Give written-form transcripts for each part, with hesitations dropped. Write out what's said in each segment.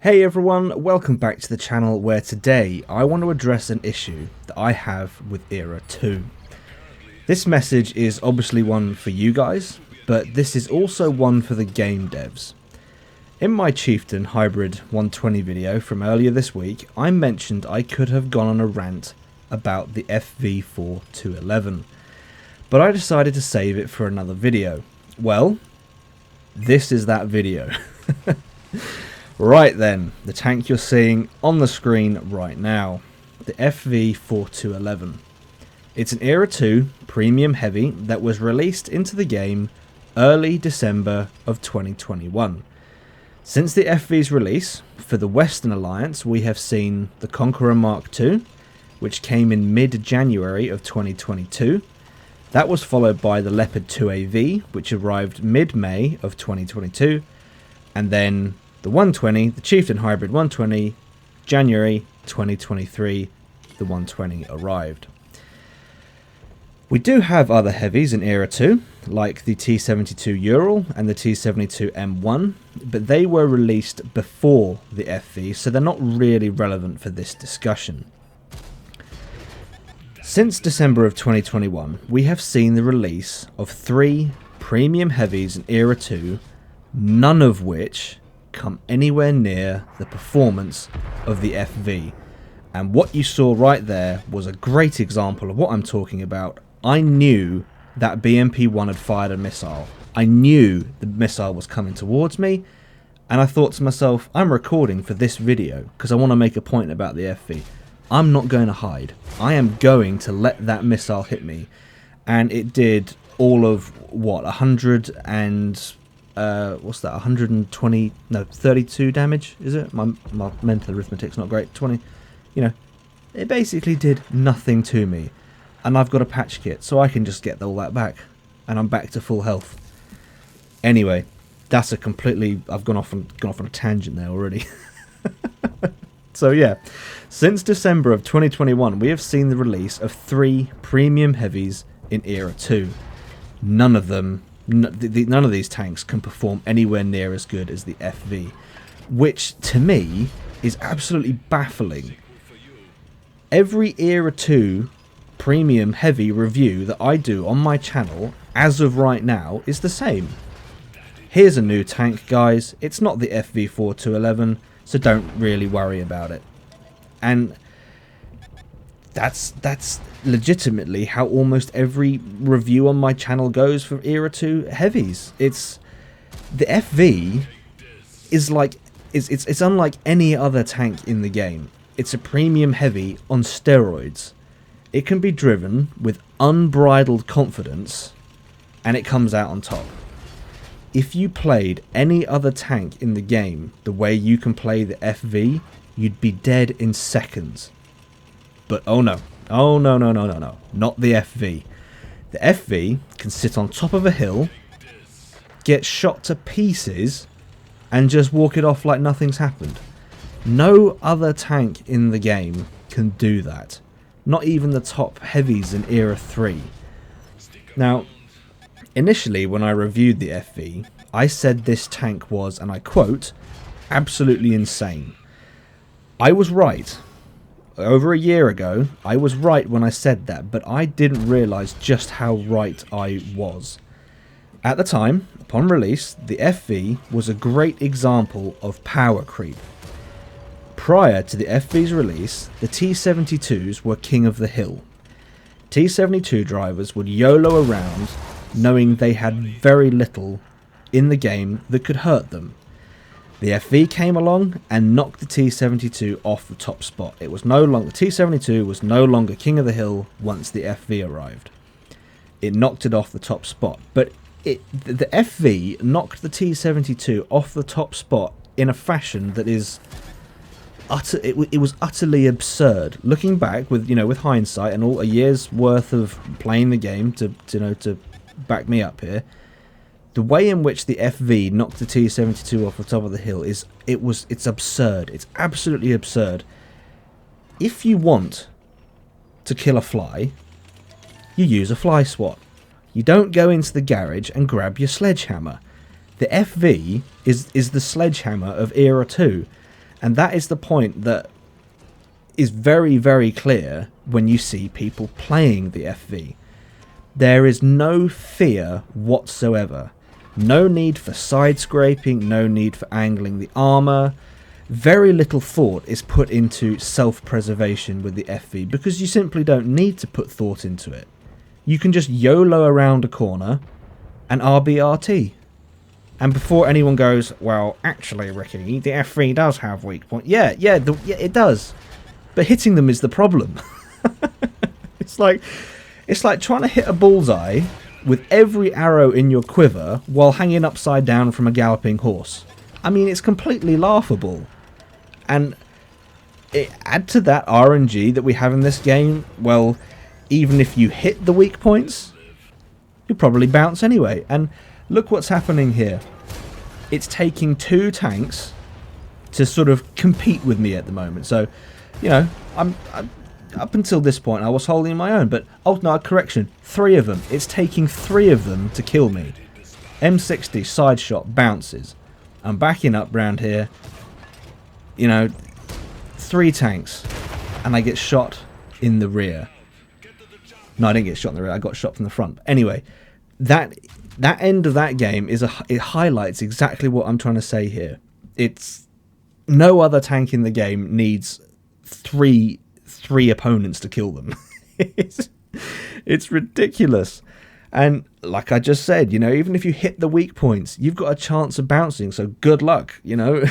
Hey everyone, welcome back to the channel where today I want to address an issue that I have with Era 2. This message is obviously one for you guys, but this is also one for the game devs. In my Chieftain Hybrid 120 video from earlier this week, I mentioned I could have gone on a rant about the FV4211, but I decided to save it for another video. Well, this is that video. Right then, the tank you're seeing on the screen right now, the FV4211. It's an Era 2 premium heavy that was released into the game early December of 2021. Since the FV's release, for the Western Alliance we have seen the Conqueror Mark II, which came in mid-January of 2022. That was followed by the Leopard 2AV, which arrived mid-May of 2022, and then the 120, the Chieftain Hybrid 120, January 2023, the 120 arrived. We do have other heavies in Era 2, like the T72 Ural and the T72 M1, but they were released before the FV, so they're not really relevant for this discussion. Since December of 2021, we have seen the release of 3 premium heavies in Era 2, none of which come anywhere near the performance of the FV. And what you saw right there was a great example of what I'm talking about. I knew that BMP-1 had fired a missile. I knew the missile was coming towards me, and I thought to myself, I'm recording for this video because I want to make a point about the FV. I'm not going to hide. I am going to let that missile hit me. And it did all of what, 32 damage, is it? My mental arithmetic's not great. 20, it basically did nothing to me. And I've got a patch kit, so I can just get all that back. And I'm back to full health. Anyway, that's a completely... I've gone off on a tangent there already. So yeah, since December of 2021, we have seen the release of 3 premium heavies in Era 2. None of these tanks can perform anywhere near as good as the FV, which to me is absolutely baffling. Every Era 2 premium heavy review that I do on my channel as of right now is the same. Here's a new tank, guys. It's not the FV4211, so don't really worry about it. And that's legitimately how almost every review on my channel goes for Era 2 heavies. It's the FV is like it's unlike any other tank in the game. It's a premium heavy on steroids. It can be driven with unbridled confidence and it comes out on top. If you played any other tank in the game the way you can play the FV, you'd be dead in seconds. But oh no, not the FV. The FV can sit on top of a hill, get shot to pieces, and just walk it off like nothing's happened. No other tank in the game can do that. Not even the top heavies in Era 3. Now, initially when I reviewed the FV, I said this tank was, and I quote, absolutely insane. I was right. Over a year ago, I was right when I said that, but I didn't realise just how right I was. At the time, upon release, the FV was a great example of power creep. Prior to the FV's release, the T72s were king of the hill. T72 drivers would YOLO around, knowing they had very little in the game that could hurt them. The FV came along and knocked the T72 off the top spot. It was no longer, T72 was no longer king of the hill once the FV arrived. It knocked it off the top spot, but the FV knocked the T72 off the top spot in a fashion that is it was utterly absurd. Looking back with hindsight and all a year's worth of playing the game to back me up here. The way in which the FV knocked the T72 off the top of the hill it's absurd. It's absolutely absurd. If you want to kill a fly, you use a fly swat. You don't go into the garage and grab your sledgehammer. The FV is the sledgehammer of Era 2. And that is the point that is very, very clear when you see people playing the FV. There is no fear whatsoever. No need for side scraping, no need for angling the armor. Very little thought is put into self-preservation with the FV because you simply don't need to put thought into it. You can just YOLO around a corner and RBRT. And before anyone goes, well, actually, Ricky, the FV does have weak points. Yeah, it does. But hitting them is the problem. It's like trying to hit a bullseye with every arrow in your quiver while hanging upside down from a galloping horse. I mean, it's completely laughable. And add to that RNG that we have in this game, well, even if you hit the weak points, you'll probably bounce anyway. And look what's happening here. It's taking 2 tanks to sort of compete with me at the moment. So, you know, I'm up until this point I was holding my own, but oh no, correction, 3 of them. It's taking 3 of them to kill me. M60 side shot bounces. I'm backing up round here. You know, 3 tanks, and I get shot in the rear. No, I didn't get shot in the rear. I got shot from the front. Anyway, that end of that game it highlights exactly what I'm trying to say here. It's no other tank in the game needs three opponents to kill them. It's ridiculous. And like I just said, you know, even if you hit the weak points, you've got a chance of bouncing. So good luck, you know.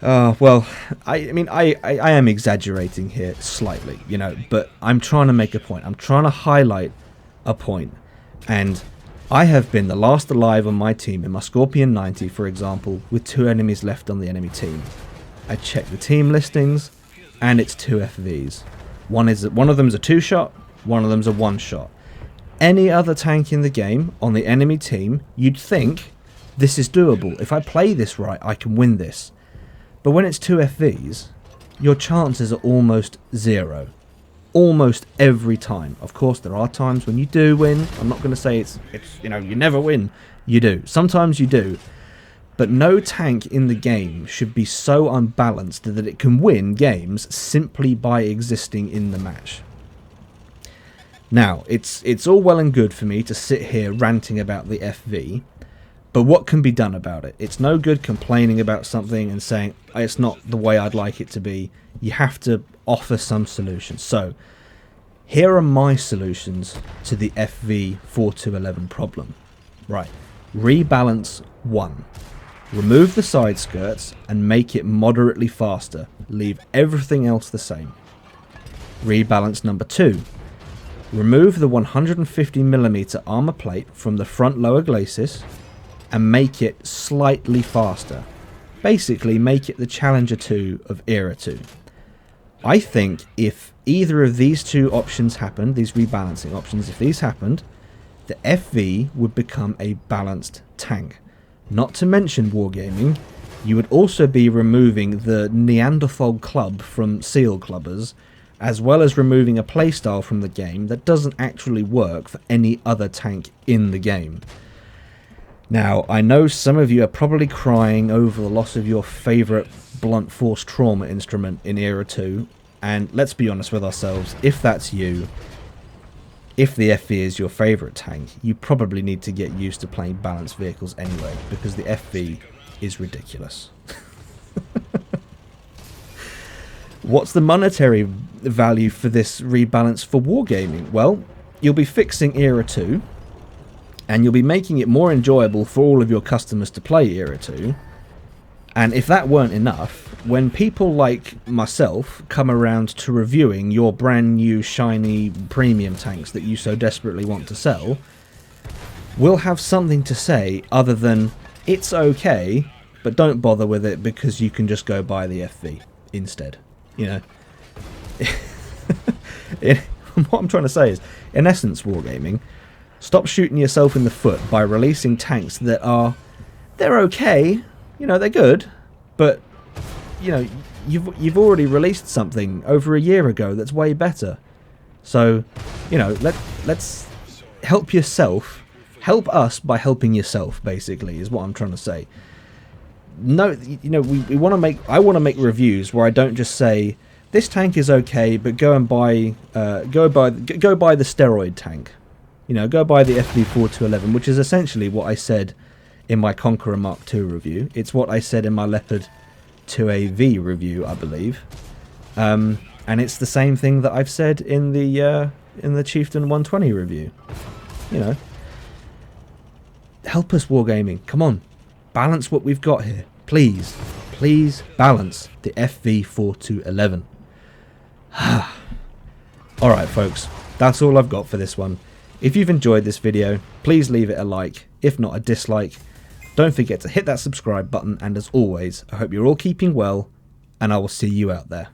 Well, I mean, I am exaggerating here slightly, you know, but I'm trying to make a point. I'm trying to highlight a point. And I have been the last alive on my team in my Scorpion 90, for example, with 2 enemies left on the enemy team. I check the team listings, and it's 2 FVs. One of them's a 2-shot, one of them's a 1-shot. Any other tank in the game on the enemy team, you'd think this is doable. If I play this right, I can win this. But when it's 2 FVs, your chances are almost 0. Almost every time. Of course, there are times when you do win. I'm not going to say it's you know, you never win. You do. Sometimes you do. But no tank in the game should be so unbalanced that it can win games simply by existing in the match. Now, it's all well and good for me to sit here ranting about the FV, but what can be done about it? It's no good complaining about something and saying, it's not the way I'd like it to be. You have to offer some solutions. So, here are my solutions to the FV4211 problem. Right, rebalance 1. Remove the side skirts and make it moderately faster. Leave everything else the same. Rebalance number 2. Remove the 150mm armor plate from the front lower glacis and make it slightly faster. Basically, make it the Challenger 2 of Era 2. I think if either of these 2 options happened, these rebalancing options, if these happened, the FV would become a balanced tank. Not to mention Wargaming, you would also be removing the Neanderthal Club from Seal Clubbers, as well as removing a playstyle from the game that doesn't actually work for any other tank in the game. Now, I know some of you are probably crying over the loss of your favourite blunt force trauma instrument in Era 2, and let's be honest with ourselves, if that's you, if the FV is your favourite tank, you probably need to get used to playing balanced vehicles anyway, because the FV is ridiculous. What's the monetary value for this rebalance for Wargaming? Well, you'll be fixing Era 2, and you'll be making it more enjoyable for all of your customers to play Era 2. And if that weren't enough, when people like myself come around to reviewing your brand new shiny premium tanks that you so desperately want to sell, we'll have something to say other than, it's okay, but don't bother with it because you can just go buy the FV instead. You know, what I'm trying to say is, in essence, Wargaming, stop shooting yourself in the foot by releasing tanks that they're okay, you know, they're good, but, you know, you've already released something over a year ago that's way better. So, you know, let's help yourself, help us by helping yourself, basically, is what I'm trying to say. no, you know, we want to make. I want to make reviews where I don't just say this tank is okay, but go and buy, go buy the steroid tank. You know, go buy the FV4211, which is essentially what I said in my Conqueror Mark II review. It's what I said in my Leopard 2AV review, I believe. And it's the same thing that I've said in the Chieftain 120 review. You know, help us, Wargaming. Come on, balance what we've got here, please. Please balance the FV4211. Alright folks, that's all I've got for this one. If you've enjoyed this video, please leave it a like, if not a dislike. Don't forget to hit that subscribe button, and as always, I hope you're all keeping well, and I will see you out there.